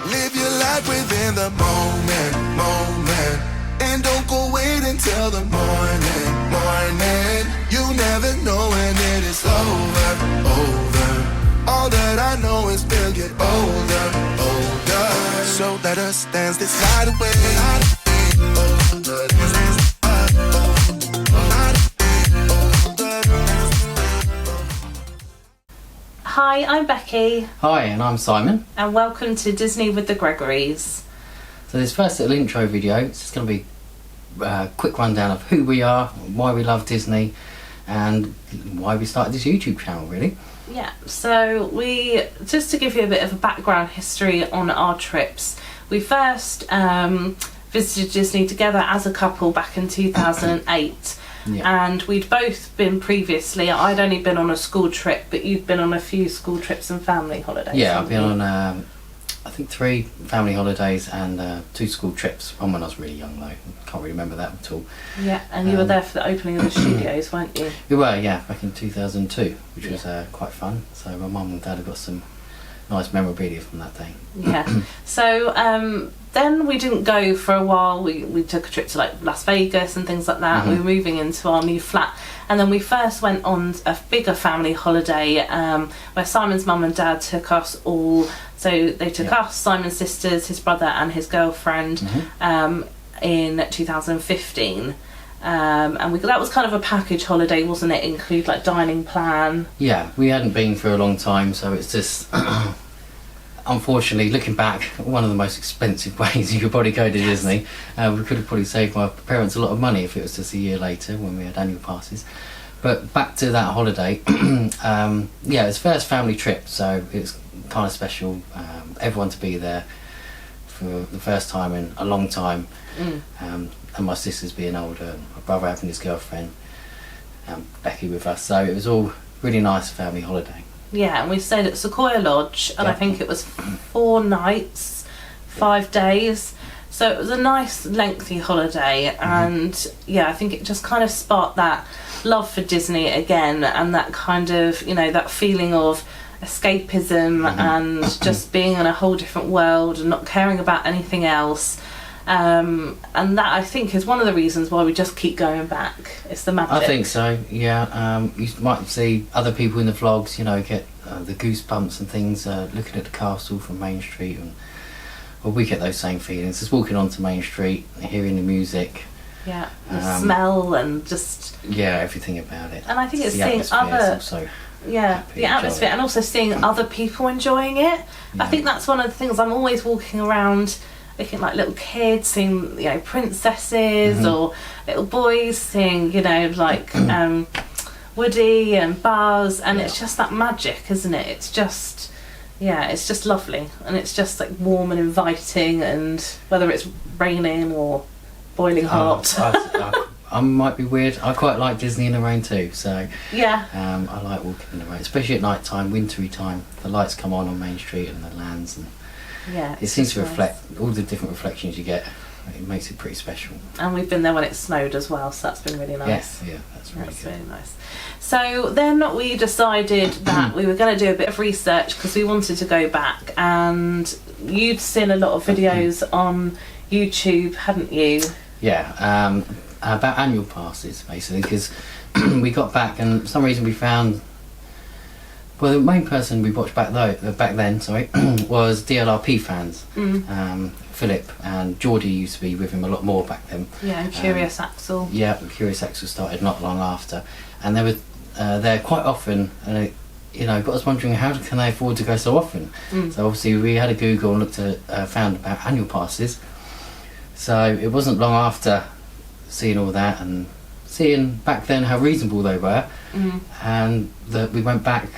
Live your life within the moment. And don't go wait until the morning. You never know when it is over. All that I know is we'll get older. So let us dance this night away. Hi, I'm Becky. Hi, and I'm Simon. And welcome to Disney with the Gregorys. So this first little intro video, it's just going to be a quick rundown of who we are, why we love Disney, and why we started this YouTube channel, really. Yeah, so just to give you a bit of a background history on our trips, we first visited Disney together as a couple back in 2008. Yeah. And we'd both been previously. I'd only been on a school trip, but you've been on a few school trips and family holidays. Yeah, I've been on I think 3 family holidays and 2 school trips. One when I was really young though, can't really remember that at all. Yeah, and you were there for the opening of the studios, weren't you? We were, yeah, back in 2002, which was quite fun. So my mum and dad have got some nice memorabilia from that day. Yeah. So then we didn't go for a while. We took a trip to like Las Vegas and things like that. We were moving into our new flat, and then we first went on a bigger family holiday where Simon's mum and dad took us all. So they took us, Simon's sisters, his brother and his girlfriend in 2015. And that was kind of a package holiday, wasn't it? Include like dining plan. Yeah, we hadn't been for a long time, so it's just unfortunately, looking back, one of the most expensive ways you could probably go to Disney. We could have probably saved my parents a lot of money if it was just a year later when we had annual passes. But back to that holiday, yeah, it's first family trip, so it's kind of special. Everyone to be there for the first time in a long time, and my sisters being older, and my brother having his girlfriend, Becky with us. So it was all really nice family holiday. Yeah, and we stayed at Sequoia Lodge, and I think it was 4 nights, 5 days. So it was a nice, lengthy holiday, and yeah, I think it just kind of sparked that love for Disney again, and that kind of, you know, that feeling of escapism and just being in a whole different world and not caring about anything else. And that, I think, is one of the reasons why we just keep going back. It's the magic. I think so, yeah. You might see other people in the vlogs, you know, get the goosebumps and things, looking at the castle from Main Street. Well, we get those same feelings, just walking onto Main Street, hearing the music. Yeah, the smell and just... Yeah, everything about it. And I think it's seeing other... the atmosphere, and also seeing other people enjoying it. Yeah. I think that's one of the things. I'm always walking around looking like little kids, seeing, you know, princesses or little boys, seeing, you know, like Woody and Buzz, and it's just that magic, isn't it? It's just, yeah, it's just lovely, and it's just like warm and inviting, and whether it's raining or boiling hot. I might be weird. I quite like Disney in the rain too, so yeah. I like walking in the rain, especially at night time, wintry time. The lights come on Main Street and the lands, and it seems to reflect all the different reflections you get. It makes it pretty special. And we've been there when it snowed as well, so that's been really nice. Yes, yeah, that's really good. Really nice. So then we decided that we were going to do a bit of research because we wanted to go back, and you'd seen a lot of videos on YouTube, hadn't you? Yeah, about annual passes basically, because we got back and for some reason we found, well, the main person we watched back then was DLRP fans. Philip and Geordie used to be with him a lot more back then. Yeah, and Curious Axel. Yeah, Curious Axel started not long after, and they were there quite often, and it, you know, got us wondering how can they afford to go so often. So obviously we had a Google and looked at found about annual passes. So it wasn't long after seeing all that and seeing back then how reasonable they were, and that we went back,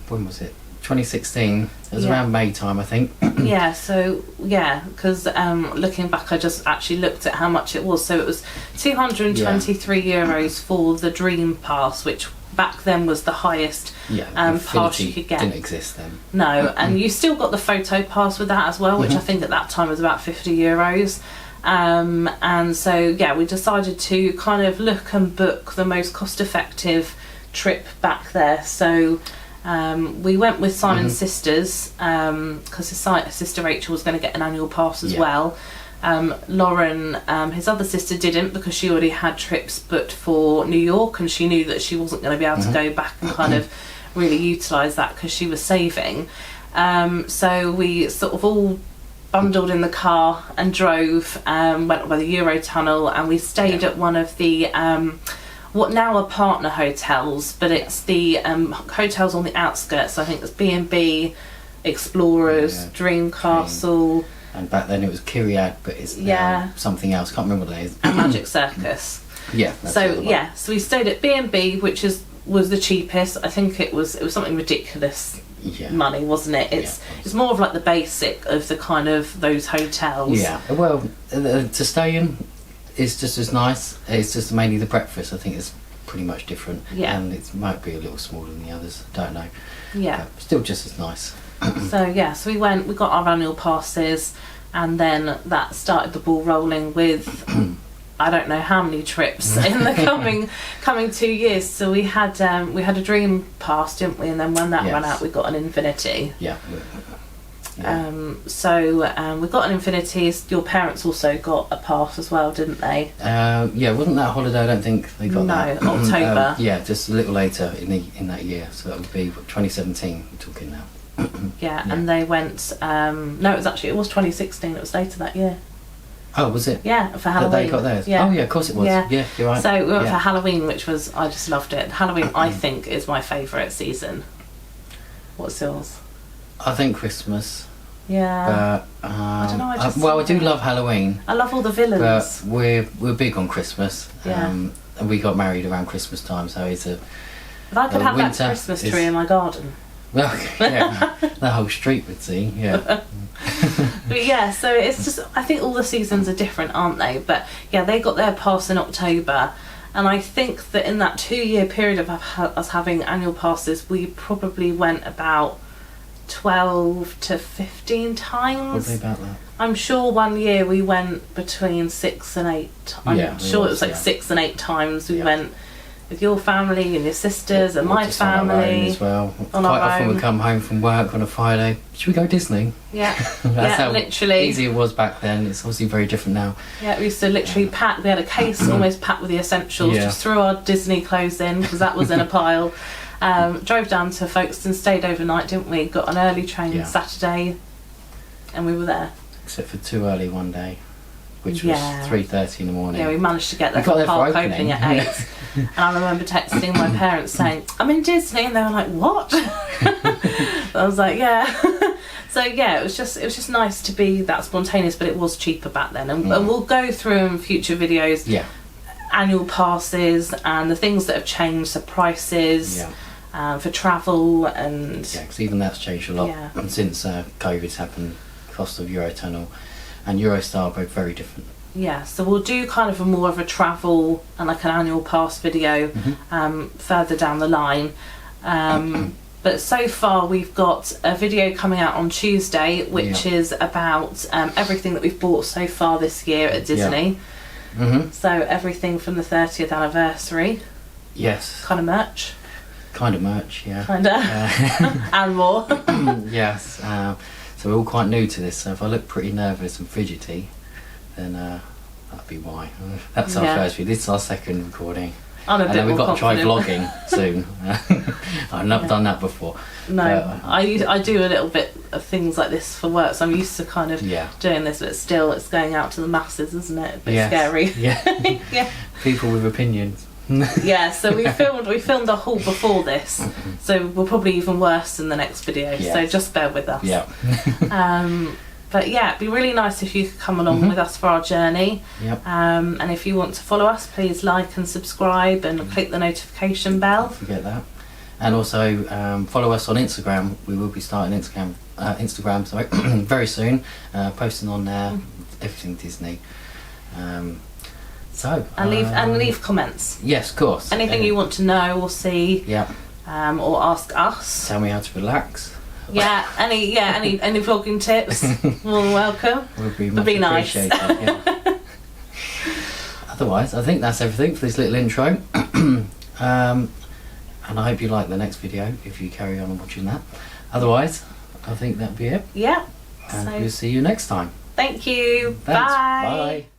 when was it, 2016, it was around May time, I think. Yeah, so yeah, because looking back, I just actually looked at how much it was. So it was €223 for the Dream Pass, which back then was the highest pass you could get. Didn't exist then. No, and you still got the photo pass with that as well, which I think at that time was about €50. And so yeah, we decided to kind of look and book the most cost-effective trip back there. So We went with Simon's sisters because his sister Rachel was going to get an annual pass as well. Lauren, his other sister, didn't, because she already had trips booked for New York, and she knew that she wasn't going to be able to go back and kind of really utilise that because she was saving. So we sort of all bundled in the car and drove, went by the Eurotunnel, and we stayed at one of the what now are partner hotels, but it's the hotels on the outskirts. So I think it's B&B, Explorers, Dream Castle. And back then it was Kyriad, but it's now something else. Can't remember what it is. And Magic Circus. So we stayed at B&B, which was the cheapest. I think it was something ridiculous money, wasn't it? It's more of like the basic of the kind of those hotels. Yeah. Well, to stay in is just as nice. It's just mainly the breakfast. I think it's pretty much different. Yeah. And it might be a little smaller than the others. I don't know. Yeah. But still just as nice. So so we got our annual passes, and then that started the ball rolling with I don't know how many trips in the coming 2 years. So we had a dream pass, didn't we? And then when that ran out, we got an Infinity. So we got an Infinity. Your parents also got a pass as well, didn't they? Wasn't that holiday? I don't think they got that. No, October. Just a little later in that year. So that would be 2017. We're talking now. And they went. No, it was 2016. It was later that year. Oh, was it? Yeah, for Halloween. That they got theirs. Yeah. Oh, yeah, of course it was. Yeah, you're right. So we went for Halloween, which was I just loved it. Halloween, I think, is my favourite season. What's yours? I think Christmas. Yeah. But I don't know. I do love Halloween. I love all the villains. But we're big on Christmas. Yeah. And we got married around Christmas time, so it's a. If I could have that Christmas tree in my garden. Well, the whole street would see. Yeah. But so it's just, I think all the seasons are different, aren't they? But they got their pass in October, and I think that in that 2-year period of us having annual passes, we probably went about 12 to 15 times. Probably about that. I'm sure one year we went between 6 and 8. I'm sure it was like 6 and 8 times we went with your family and your sisters and my family. On our own as well. Quite often we come home from work on a Friday. Should we go Disney? Yeah. That's how literally easy it was back then. It's obviously very different now. Yeah, we used to literally pack. We had a case almost packed with the essentials. Just threw our Disney clothes in because that was in a pile. Drove down to Folkestone, stayed overnight, didn't we? Got an early train Saturday, and we were there. Except for too early one day, which was 3:30 in the morning. Yeah, we managed to get there for park opening at 8. And I remember texting my parents saying, "I'm in Disney," and they were like, "What?" I was like, "Yeah." So it was just nice to be that spontaneous, but it was cheaper back then, and we'll go through in future videos. Annual passes and the things that have changed, the prices for travel, and because even that's changed a lot since COVID's happened. Cost of Eurotunnel and Eurostar are both very different. So we'll do kind of more of a travel and like an annual pass video further down the line. But so far we've got a video coming out on Tuesday, which is about everything that we've bought so far this year at Disney. So everything from the 30th anniversary. Yes. Kind of merch. And more. Yes. So we're all quite new to this, so if I look pretty nervous and fidgety, then that'd be why. That's our first video. This is our second recording. I'm a bit more we've got confident. to try vlogging soon. I've never done that before. No, I do a little bit of things like this for work, so I'm used to kind of doing this, but still it's going out to the masses, isn't it? A bit scary. Yeah. People with opinions. So we filmed a haul before this, so we're probably even worse in the next video, so just bear with us. But it'd be really nice if you could come along with us for our journey. And if you want to follow us, please like and subscribe and click the notification bell. Don't forget that. And also follow us on Instagram. We will be starting Instagram very soon, posting on there everything Disney. And leave comments. Yes, of course. Anything you want to know or see. Or ask us. Tell me how to relax. Any vlogging tips. More than welcome. Would be much appreciated. Otherwise, I think that's everything for this little intro. And I hope you like the next video if you carry on watching that. Otherwise, I think that'll be it. Yeah. And we'll see you next time. Thank you. Thanks. Bye. Bye.